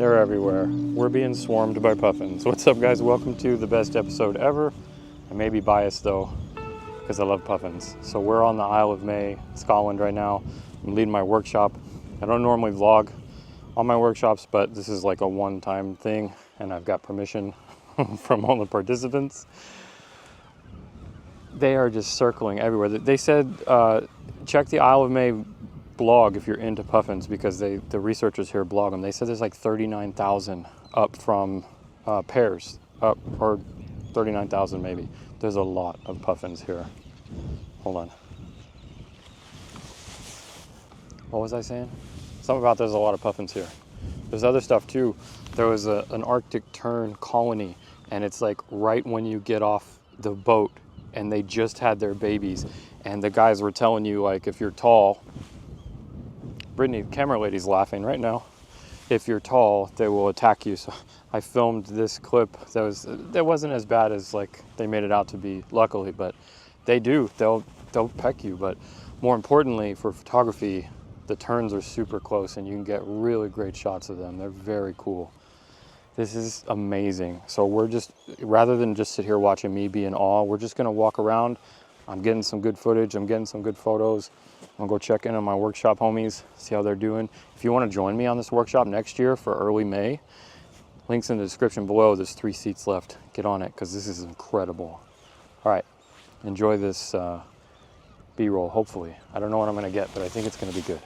They're everywhere. We're being swarmed by puffins. What's up, guys? Welcome to the best episode ever. I may be biased though, because I love puffins. So we're on the Isle of May, Scotland right now. I'm leading my workshop. I don't normally vlog on my workshops, but this is like a one-time thing, and I've got permission from all the participants. They are just circling everywhere. They said check the Isle of May blog if you're into puffins, because the researchers here blog them. They said there's like 39,000 up from pairs, up, or 39,000 maybe. There's a lot of puffins here. Hold on. What was I saying? Something about there's a lot of puffins here. There's other stuff too. There was an Arctic tern colony, and it's like right when you get off the boat, and they just had their babies, and the guys were telling you, like, if you're tall, Brittany, camera lady's laughing right now, if you're tall, they will attack you. So I filmed this clip that wasn't as bad as like they made it out to be, luckily, but they'll peck you. But more importantly, for photography, the terns are super close, and you can get really great shots of them. They're very cool. This is amazing. So we're just, rather than just sit here watching me be in awe, we're just gonna walk around. I'm getting some good footage, I'm getting some good photos. I'm gonna go check in on my workshop homies, see how they're doing. If you wanna join me on this workshop next year for early May, links in the description below. There's 3 seats left. Get on it, because this is incredible. All right, enjoy this B-roll, hopefully. I don't know what I'm gonna get, but I think it's gonna be good.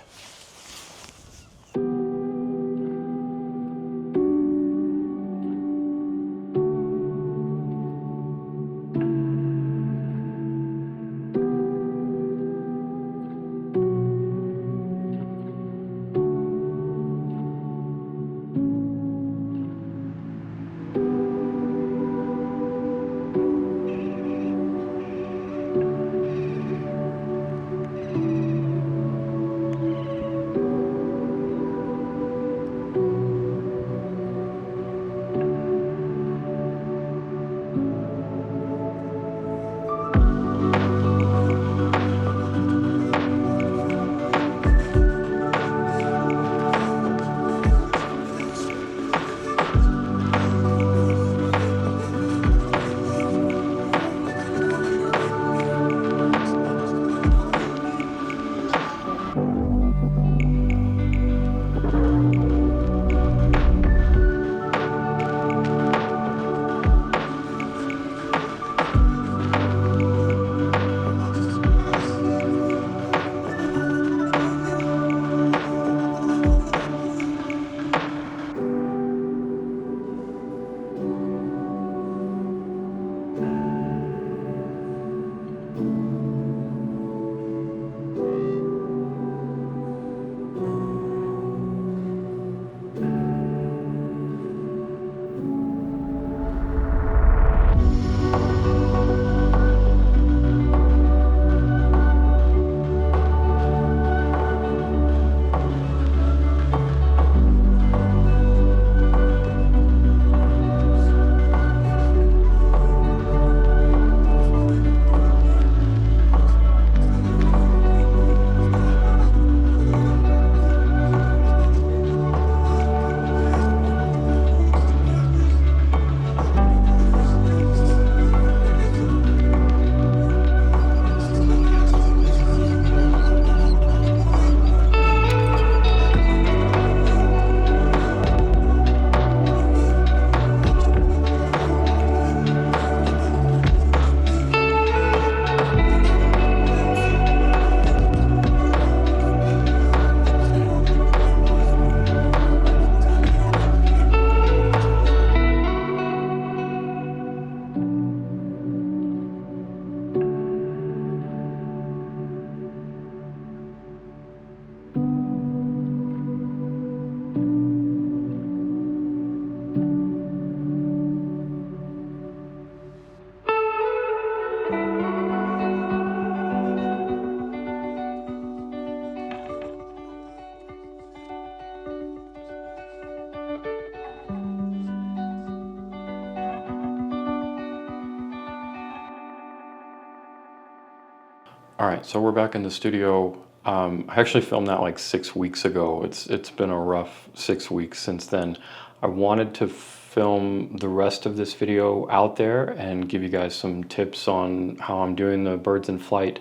All right, so we're back in the studio. I actually filmed that like 6 weeks ago. It's been a rough 6 weeks since then. I wanted to film the rest of this video out there and give you guys some tips on how I'm doing the birds in flight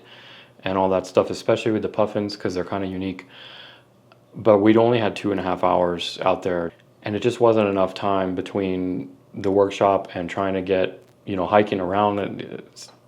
and all that stuff, especially with the puffins because they're kind of unique. But we'd only had 2.5 hours out there, and it just wasn't enough time between the workshop and trying to get, hiking around.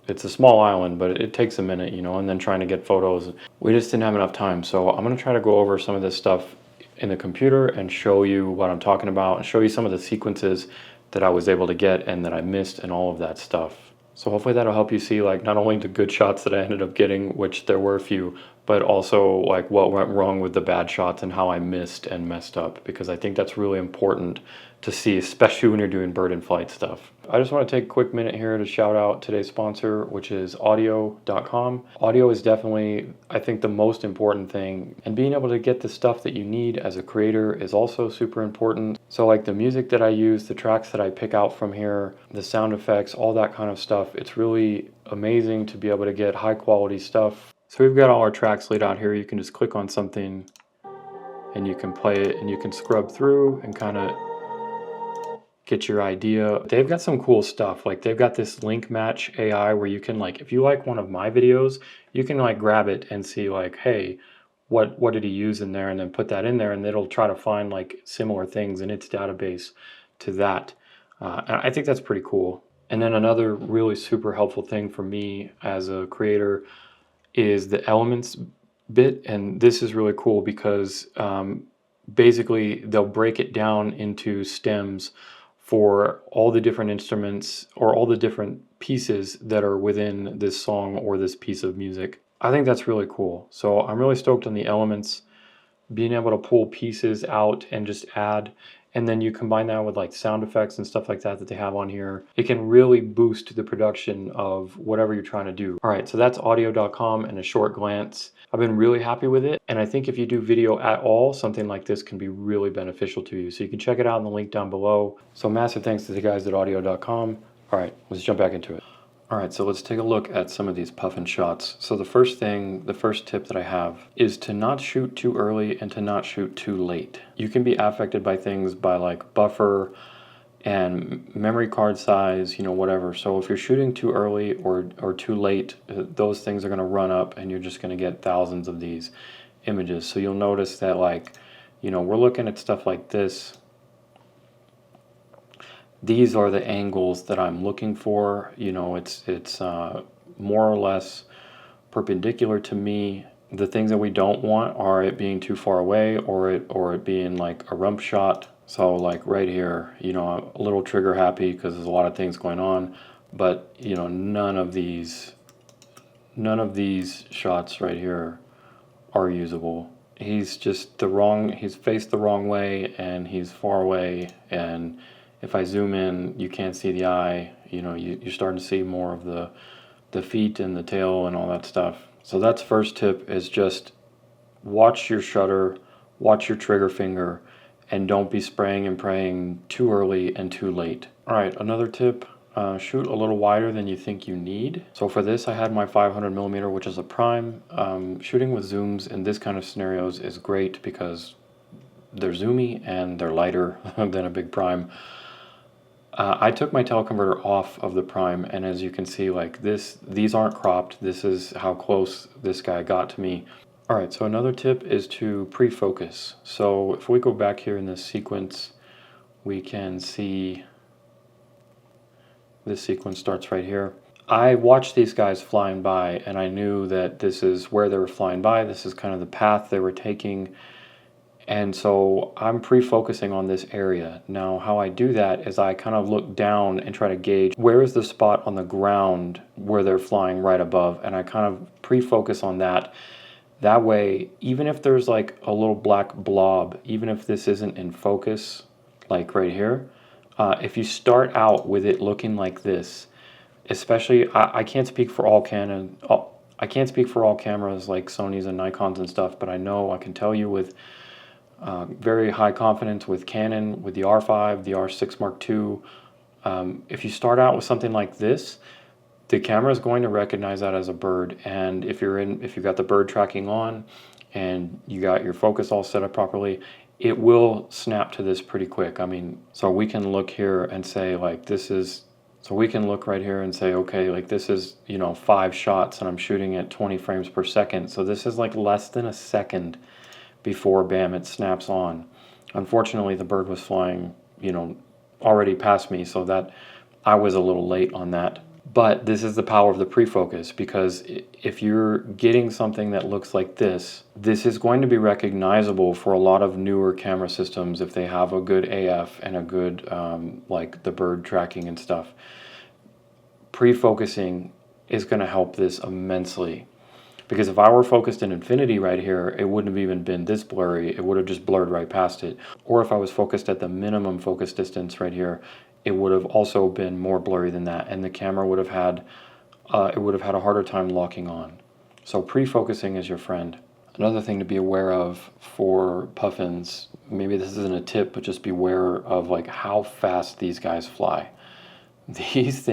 It's a small island, but it takes a minute, and then trying to get photos. We just didn't have enough time. So I'm going to try to go over some of this stuff in the computer and show you what I'm talking about and show you some of the sequences that I was able to get and that I missed and all of that stuff. So hopefully that'll help you see like not only the good shots that I ended up getting, which there were a few, but also like what went wrong with the bad shots and how I missed and messed up, because I think that's really important to see, especially when you're doing bird in flight stuff. I just want to take a quick minute here to shout out today's sponsor, which is audio.com. Audio is definitely, I think, the most important thing, and being able to get the stuff that you need as a creator is also super important. So like the music that I use, the tracks that I pick out from here, the sound effects, all that kind of stuff, it's really amazing to be able to get high quality stuff. So we've got all our tracks laid out here. You can just click on something and you can play it and you can scrub through and kind of get your idea. They've got some cool stuff. Like they've got this link match AI where you can like, if you like one of my videos, you can like grab it and see like, hey, what did he use in there, and then put that in there and it'll try to find like similar things in its database to that. And I think that's pretty cool. And then another really super helpful thing for me as a creator is the elements bit. And this is really cool because basically they'll break it down into stems for all the different instruments or all the different pieces that are within this song or this piece of music. I think that's really cool. So I'm really stoked on the elements, being able to pull pieces out and just add, and then you combine that with like sound effects and stuff like that that they have on here. It can really boost the production of whatever you're trying to do. All right, so that's audio.com in a short glance. I've been really happy with it, and I think if you do video at all, something like this can be really beneficial to you. So you can check it out in the link down below. So massive thanks to the guys at audio.com. All right, let's jump back into it. All right, so let's take a look at some of these puffin shots. So the first tip that I have is to not shoot too early and to not shoot too late. You can be affected by things by like buffer and memory card size, whatever. So if you're shooting too early or too late, those things are gonna run up and you're just gonna get thousands of these images. So you'll notice that like, we're looking at stuff like this. These are the angles that I'm looking for. It's more or less perpendicular to me. The things that we don't want are it being too far away or it being like a rump shot. So like right here, I'm a little trigger happy because there's a lot of things going on, but none of these shots right here are usable. He's just he's faced the wrong way and he's far away, and if I zoom in, you can't see the eye. You're starting to see more of the feet and the tail and all that stuff. So that's first tip, is just watch your shutter, watch your trigger finger, and don't be spraying and praying too early and too late. All right, another tip, shoot a little wider than you think you need. So for this, I had my 500mm, which is a prime. Shooting with zooms in this kind of scenarios is great because they're zoomy and they're lighter than a big prime. I took my teleconverter off of the prime, and as you can see, like these aren't cropped. This is how close this guy got to me. All right, so another tip is to pre-focus. So if we go back here in this sequence, we can see this sequence starts right here. I watched these guys flying by, and I knew that this is where they were flying by. This is kind of the path they were taking. And so I'm pre-focusing on this area. Now, how I do that is I kind of look down and try to gauge where is the spot on the ground where they're flying right above, and I kind of pre-focus on that. That way, even if there's like a little black blob, even if this isn't in focus, like right here, if you start out with it looking like this, especially, I can't speak for all Canon, I can't speak for all cameras like Sony's and Nikon's and stuff, but I know I can tell you with very high confidence with Canon, with the R5, the R6 Mark II. If you start out with something like this, the camera is going to recognize that as a bird. And if you've got the bird tracking on and you got your focus all set up properly, it will snap to this pretty quick. I mean, so we can look here and say like so we can look right here and say, okay, like this is, 5 shots and I'm shooting at 20 frames per second. So this is like less than a second before bam, it snaps on. Unfortunately, the bird was flying, already past me, so that I was a little late on that. But this is the power of the pre-focus, because if you're getting something that looks like this is going to be recognizable for a lot of newer camera systems if they have a good AF and a good, like the bird tracking and stuff. Pre-focusing is going to help this immensely. Because if I were focused in infinity right here, it wouldn't have even been this blurry. It would have just blurred right past it. Or if I was focused at the minimum focus distance right here, it would have also been more blurry than that, and the camera would have had a harder time locking on. So pre-focusing is your friend. Another thing to be aware of for puffins, maybe this isn't a tip, but just be aware of like how fast these guys fly. These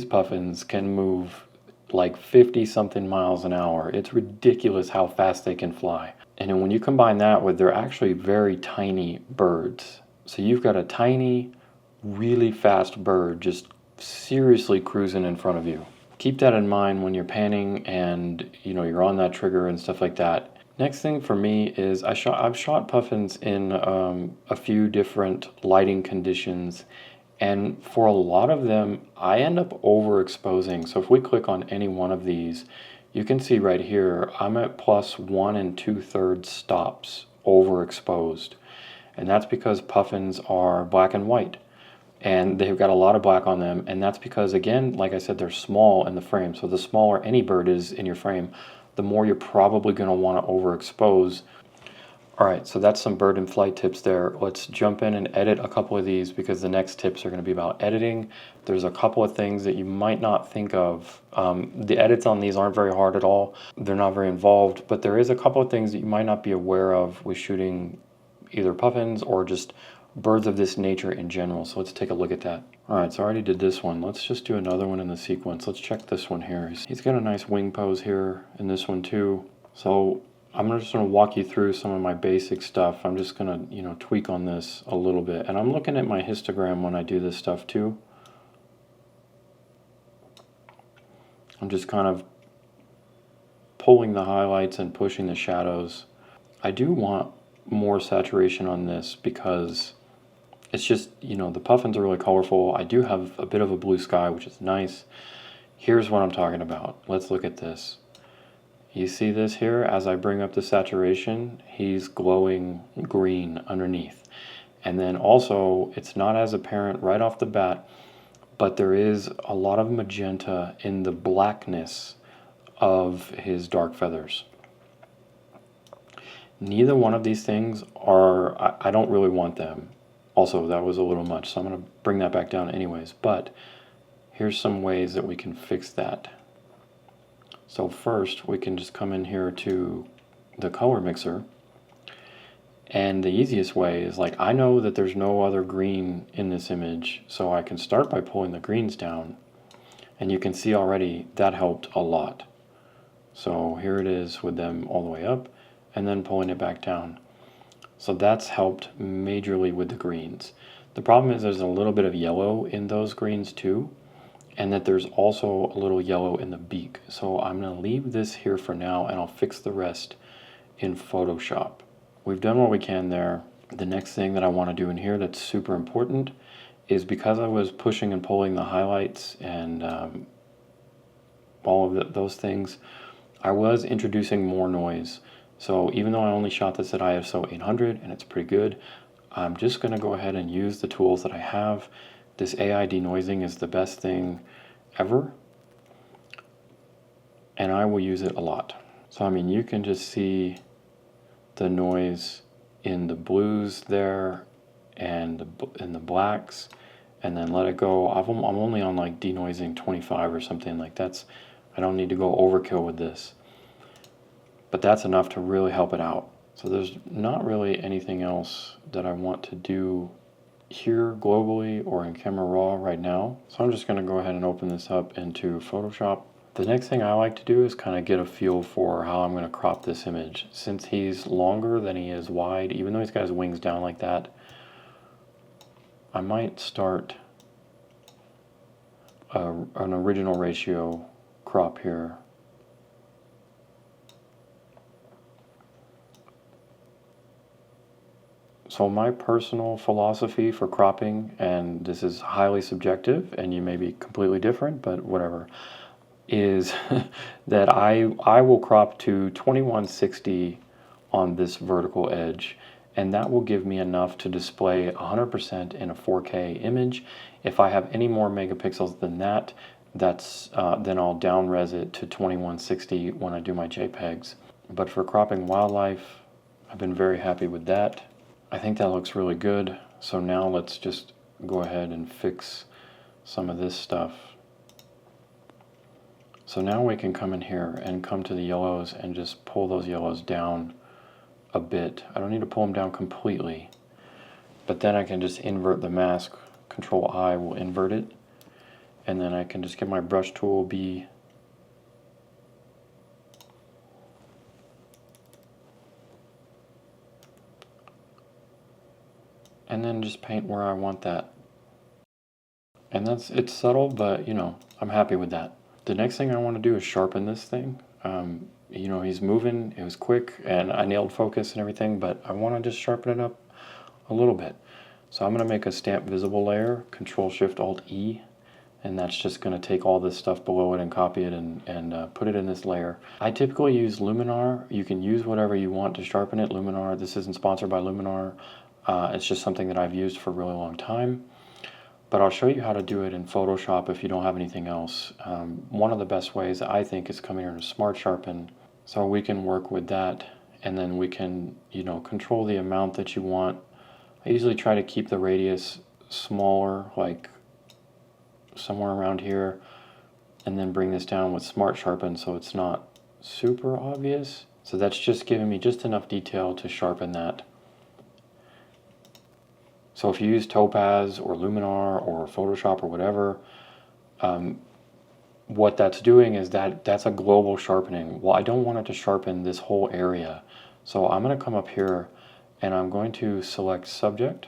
puffins can move like 50 something miles an hour. It's ridiculous how fast they can fly. And then when you combine that with, they're actually very tiny birds. So you've got a tiny, really fast bird just seriously cruising in front of you. Keep that in mind when you're panning and you're on that trigger and stuff like that. Next thing for me is I've shot puffins in a few different lighting conditions, and for a lot of them I end up overexposing. So if we click on any one of these, you can see right here I'm at plus 1 2/3 stops overexposed, and that's because puffins are black and white. And they've got a lot of black on them, and that's because, again, like I said, they're small in the frame. So the smaller any bird is in your frame, the more you're probably going to want to overexpose. All right, so that's some bird and flight tips there. Let's jump in and edit a couple of these, because the next tips are going to be about editing. There's a couple of things that you might not think of. The edits on these aren't very hard at all. They're not very involved, but there is a couple of things that you might not be aware of with shooting either puffins or just birds of this nature in general. So let's take a look at that. All right, so I already did this one. Let's just do another one in the sequence. Let's check this one here. He's got a nice wing pose here in this one too. So I'm just going to walk you through some of my basic stuff. I'm just going to, tweak on this a little bit. And I'm looking at my histogram when I do this stuff too. I'm just kind of pulling the highlights and pushing the shadows. I do want more saturation on this because it's just, the puffins are really colorful. I do have a bit of a blue sky, which is nice. Here's what I'm talking about. Let's look at this. You see this here? As I bring up the saturation, he's glowing green underneath. And then also, it's not as apparent right off the bat, but there is a lot of magenta in the blackness of his dark feathers. Neither one of these things are, I don't really want them. Also, that was a little much, so I'm going to bring that back down anyways. But here's some ways that we can fix that. So first, we can just come in here to the color mixer. And the easiest way is, like, I know that there's no other green in this image, so I can start by pulling the greens down. And you can see already that helped a lot. So here it is with them all the way up, and then pulling it back down. So that's helped majorly with the greens. The problem is there's a little bit of yellow in those greens too, and that there's also a little yellow in the beak. So I'm going to leave this here for now, and I'll fix the rest in Photoshop. We've done what we can there. The next thing that I want to do in here that's super important is, because I was pushing and pulling the highlights and all of those things, I was introducing more noise. So even though I only shot this at ISO 800 and it's pretty good, I'm just going to go ahead and use the tools that I have. This AI denoising is the best thing ever, and I will use it a lot. So I mean, you can just see the noise in the blues there and in the blacks, and then let it go. I'm only on like denoising 25 or something like that. I don't need to go overkill with this. But that's enough to really help it out. So there's not really anything else that I want to do here globally or in Camera Raw right now. So I'm just going to go ahead and open this up into Photoshop. The next thing I like to do is kind of get a feel for how I'm going to crop this image. Since he's longer than he is wide, even though he's got his wings down like that, I might start an original ratio crop here. So my personal philosophy for cropping, and this is highly subjective and you may be completely different, but whatever, is that I will crop to 2160 on this vertical edge, and that will give me enough to display 100% in a 4K image. If I have any more megapixels than that, then I'll down res it to 2160 when I do my JPEGs. But for cropping wildlife, I've been very happy with that. I think that looks really good. So now let's just go ahead and fix some of this stuff. So now we can come in here and come to the yellows and just pull those yellows down a bit. I don't need to pull them down completely, but then I can just invert the mask. Control I will invert it, and then I can just get my brush tool B, and then just paint where I want that. And it's subtle, but you know, I'm happy with that. The next thing I want to do is sharpen this thing. You know, he's moving, it was quick, and I nailed focus and everything, but I want to just sharpen it up a little bit. So I'm going to make a stamp visible layer, Control Shift Alt E, and that's just going to take all this stuff below it and copy it and put it in this layer. I typically use Luminar. You can use whatever you want to sharpen it. Luminar, this isn't sponsored by Luminar. It's just something that I've used for a really long time. But I'll show you how to do it in Photoshop if you don't have anything else. One of the best ways I think is coming here to Smart Sharpen. So we can work with that, and then we can, you know, control the amount that you want. I usually try to keep the radius smaller, like somewhere around here, and then bring this down with Smart Sharpen so it's not super obvious. So that's just giving me just enough detail to sharpen that. So if you use Topaz or Luminar or Photoshop or whatever, what that's doing is that's a global sharpening. Well, I don't want it to sharpen this whole area. So I'm going to come up here and I'm going to select Subject.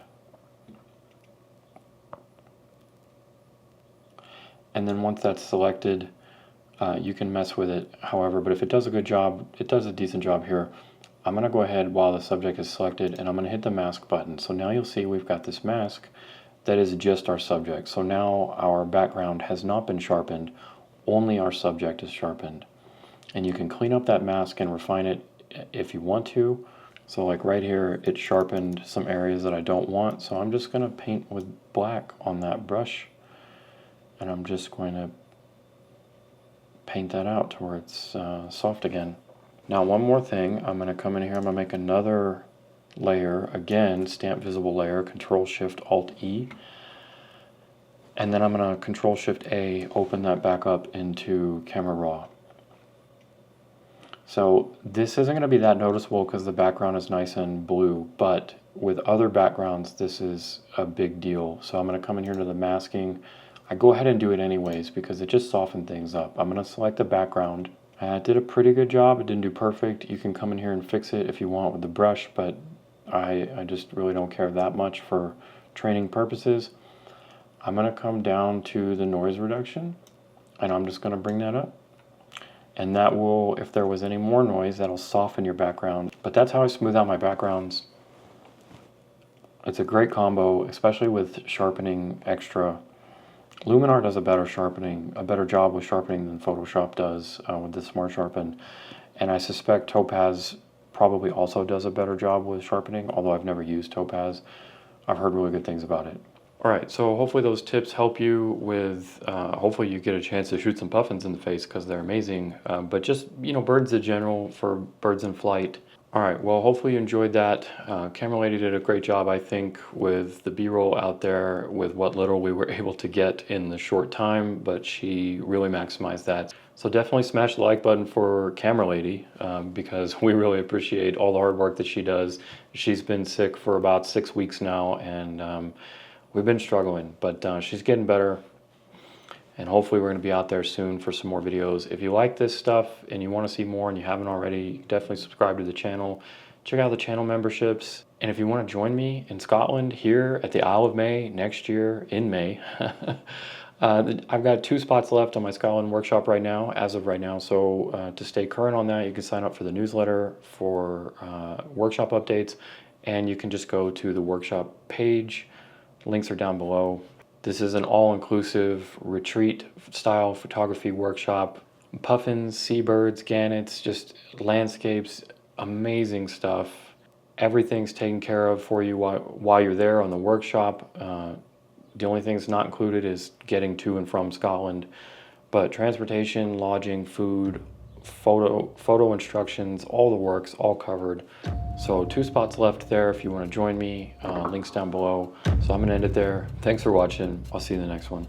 And then once that's selected, you can mess with it however, but if it does a good job, it does a decent job here. I'm going to go ahead while the subject is selected and I'm going to hit the mask button. So now you'll see we've got this mask that is just our subject. So now our background has not been sharpened, only our subject is sharpened. And you can clean up that mask and refine it if you want to. So like right here, it sharpened some areas that I don't want. So I'm just going to paint with black on that brush. And I'm just going to paint that out to where it's soft again. Now one more thing, I'm going to come in here, I'm going to make another layer, again, Stamp Visible Layer, Control Shift Alt E, and then I'm going to Control Shift A, open that back up into Camera Raw. So this isn't going to be that noticeable because the background is nice and blue, but with other backgrounds this is a big deal. So I'm going to come in here to the masking. I go ahead and do it anyways because it just softened things up. I'm going to select the background. It did a pretty good job. It didn't do perfect. You can come in here and fix it if you want with the brush, but I just really don't care that much for training purposes. I'm going to come down to the noise reduction and I'm just going to bring that up. And that will, if there was any more noise, that'll soften your background. But that's how I smooth out my backgrounds. It's a great combo, especially with sharpening extra. Luminar does a better job with sharpening than Photoshop does with the Smart Sharpen. And I suspect Topaz probably also does a better job with sharpening, although I've never used Topaz. I've heard really good things about it. All right, so hopefully those tips help you with, hopefully you get a chance to shoot some puffins in the face because they're amazing. But just, you know, birds in general for birds in flight. All right, well, hopefully you enjoyed that. Camera Lady did a great job, I think, with the B-roll out there with what little we were able to get in the short time, but she really maximized that. So definitely smash the like button for Camera Lady because we really appreciate all the hard work that she does. She's been sick for about 6 weeks now, and we've been struggling, but she's getting better. And hopefully we're going to be out there soon for some more videos. If you like this stuff and you want to see more and you haven't already, definitely subscribe to the channel. Check out the channel memberships. And if you want to join me in Scotland here at the Isle of May next year in May, I've got 2 spots left on my Scotland workshop right now, as of right now. So to stay current on that, you can sign up for the newsletter for workshop updates, and you can just go to the workshop page. Links are down below. This is an all-inclusive retreat-style photography workshop. Puffins, seabirds, gannets, just landscapes, amazing stuff. Everything's taken care of for you while you're there on the workshop. The only thing that's not included is getting to and from Scotland. But transportation, lodging, food, photo instructions, all the works, all covered. So 2 spots left there if you want to join me. Links down below. So I'm going to end it there. Thanks for watching. I'll see you in the next one.